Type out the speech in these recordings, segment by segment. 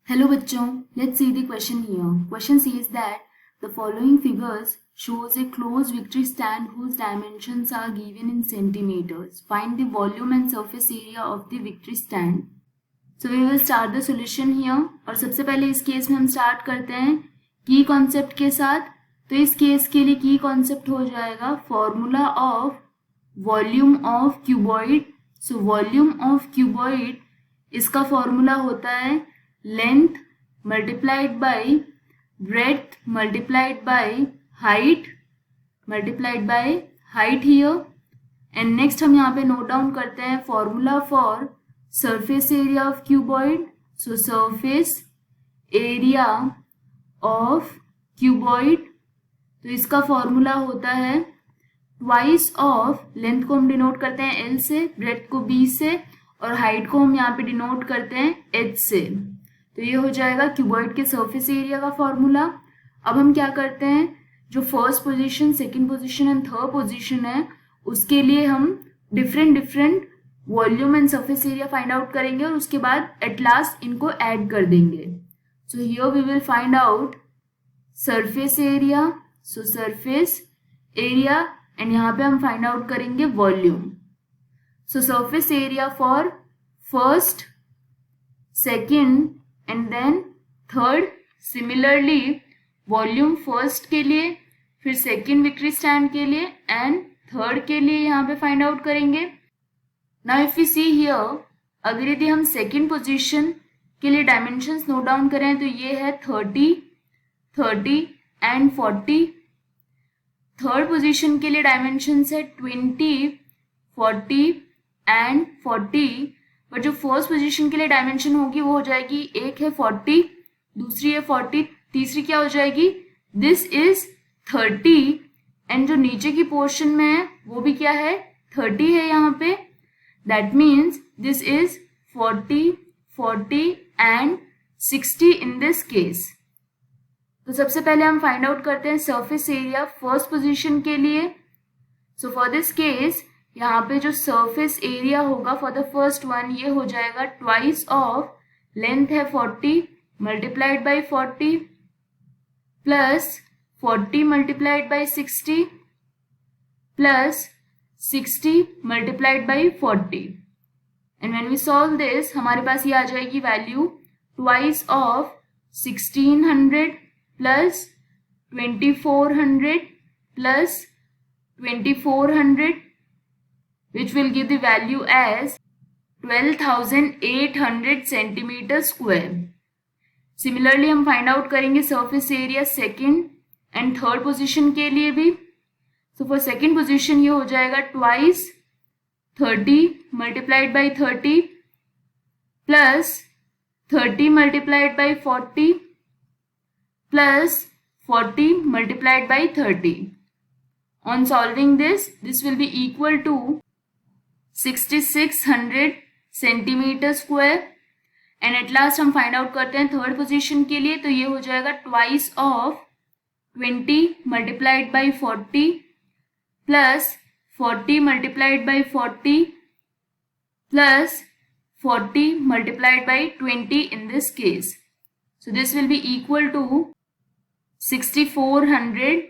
Hello बच्चों, let's see the question here. Question says that the following figures shows a closed victory stand whose dimensions are given in centimeters. Find the volume and surface area of the victory stand. So we will start the solution here. और सबसे पहले इस case में हम start करते हैं की concept के साथ. तो इस केस के लिए की कॉन्सेप्ट हो जाएगा formula of volume of cuboid. So volume of cuboid इसका फॉर्मूला होता है length multiplied by breadth multiplied by height here. And next हम यहाँ पे नोट डाउन करते हैं formula for surface area of cuboid. So surface area of cuboid, तो इसका फॉर्मूला होता है ट्वाइस ऑफ लेंथ को हम डिनोट करते हैं एल से, ब्रेड्थ को बी से और हाइट को हम यहाँ पे डिनोट करते हैं एच से. तो ये हो जाएगा क्यूबॉइड के सरफेस एरिया का फॉर्मूला. अब हम क्या करते हैं, जो first position, second position and third position है उसके लिए हम different volume and surface area find out करेंगे और उसके बाद एट लास्ट इनको ऐड कर देंगे. So here we will find out surface area. So surface area and यहाँ पे हम फाइंड आउट करेंगे volume. So surface area for first, second and then third. Similarly volume first के लिए, फिर सेकंड विक्ट्री स्टैंड के लिए एंड थर्ड के लिए यहाँ पे फाइंड आउट करेंगे. Now if you see here, अगर यदि हम सेकंड पोजीशन के लिए डायमेंशंस नोट डाउन करें तो ये है 30 एंड 40. थर्ड पोजीशन के लिए डायमेंशंस है 20, 40 एंड 40. बट जो फर्स्ट पोजीशन के लिए डायमेंशन होगी वो हो जाएगी, एक है 40, दूसरी है 40, तीसरी क्या हो जाएगी, दिस इज 30 एंड जो नीचे की पोर्शन में है वो भी क्या है, 30 है यहाँ पे. That means this is 40, 40 and 60 in this case. तो सबसे पहले हम फाइंड आउट करते हैं सरफेस एरिया फर्स्ट पोजीशन के लिए. सो फॉर दिस केस यहाँ पे जो सरफेस एरिया होगा फॉर द फर्स्ट वन, ये हो जाएगा ट्वाइस ऑफ लेंथ है 40 multiplied by 40 plus 40 multiplied by 60 plus 60 multiplied by 40. And when we solve this हमारे पास ये आ जाएगी value twice of 1600 plus 2400 plus 2400, which will give the value as 12,800 centimeter square. Similarly हम फाइंड आउट करेंगे surface area second and third position के लिए भी. सो फॉर सेकेंड पोजीशन ये हो जाएगा twice 30 multiplied by 30 plus 30 multiplied by 40 plus 40 multiplied by 30. On solving this will be equal to 6600 centimetre square. And at last हम find out करते हैं third position के लिए, तो ये हो जाएगा twice of 20 multiplied by 40 plus 40 multiplied by 40 plus 40 multiplied by 20 in this case. So this will be equal to 6400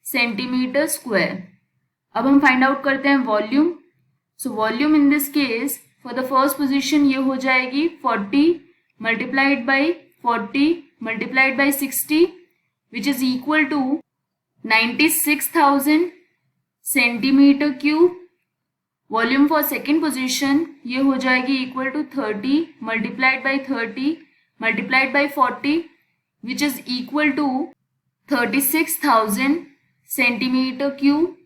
centimetre square. अब हम फाइंड आउट करते हैं volume. So volume in this case for the first position ये हो जाएगी 40 multiplied by 40 multiplied by 60 which is equal to 96,000 centimetre cube. Volume for second position ये हो जाएगी equal to 30 multiplied by 30 multiplied by 40 which is equal to 36,000 centimetre cube.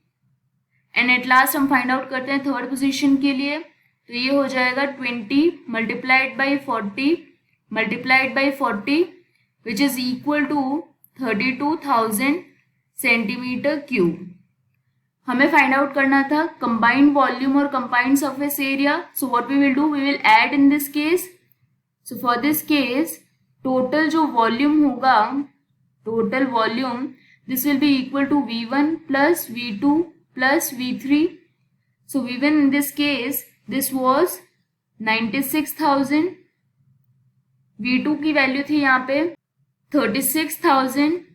And at last हम find out करते हैं third position के लिए, तो ये हो जाएगा 20 multiplied by 40 multiplied by 40 which is equal to 32,000 centimetre cube. हमें फाइंड आउट करना था कंबाइंड वॉल्यूम और combined surface area. So what we will do, we will add in this case. So for this case total जो volume होगा, total volume, this will be equal to V1 plus V2 plus V3. So V1 in this case, this was 96,000 V2 की value थी यहाँ पे 36,000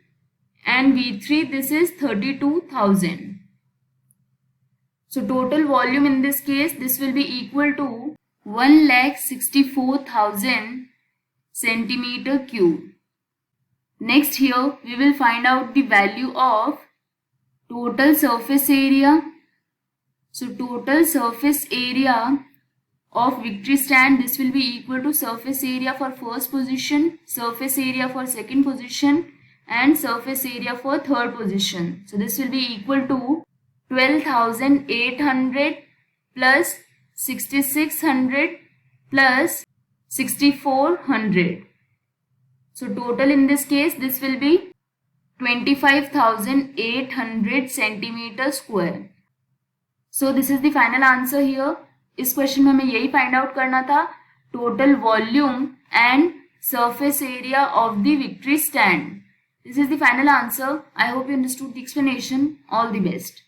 and V3 this is 32,000. So total volume in this case this will be equal to 1,64,000 centimeter cube. Next here we will find out the value of total surface area. So total surface area of victory stand this will be equal to surface area for first position, surface area for second position and surface area for third position. So this will be equal to 12,800 plus 6,600 plus 6,400. So total in this case this will be 25,800 centimeter square. So this is the final answer here. इस question में हमें यही find out करना था, total volume and surface area of the victory stand. This is the final answer. I hope you understood the explanation. All the best.